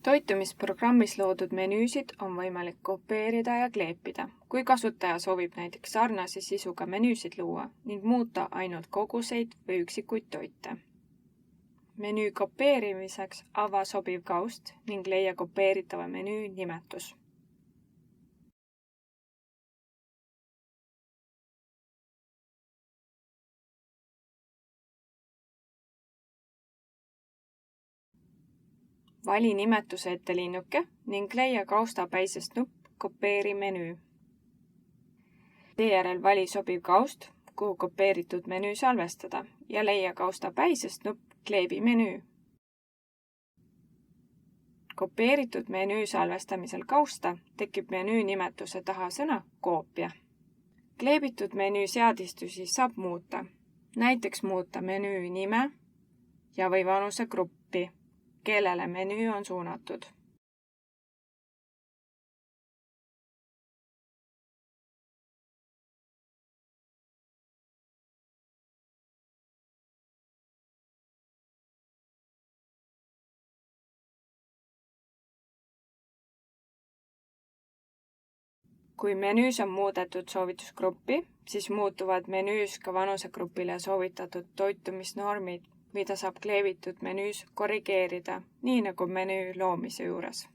Toitumisprogrammis loodud menüüsid on võimalik kopeerida ja kleepida, kui kasutaja soovib näiteks sarnase sisuga menüüsid luua ning muuta ainult koguseid või üksikuid toite. Menüü kopeerimiseks ava sobiv kaust ning leia kopeeritava menüü nimetus. Vali nimetuse ettelinnuke ning leia kaustapäisest nupp Kopeeri menüü. Seejärel vali sobiv kaust, kuhu kopeeritud menüü salvestada ja leia kaustapäisest nupp Kleebi menüü. Kopeeritud menüü salvestamisel kausta tekib menüü nimetuse taha sõna koopia. Kleebitud menüü seadistusi saab muuta, näiteks muuta menüü nime ja või vanusegruppi, kellele menüü on suunatud. Kui menüüs on muudetud soovitusgruppi, siis muutuvad menüüs ka vanusegrupile soovitatud toitumisnormid, mida saab kleebitud menüüs korrigeerida, nii nagu menüü loomise juures.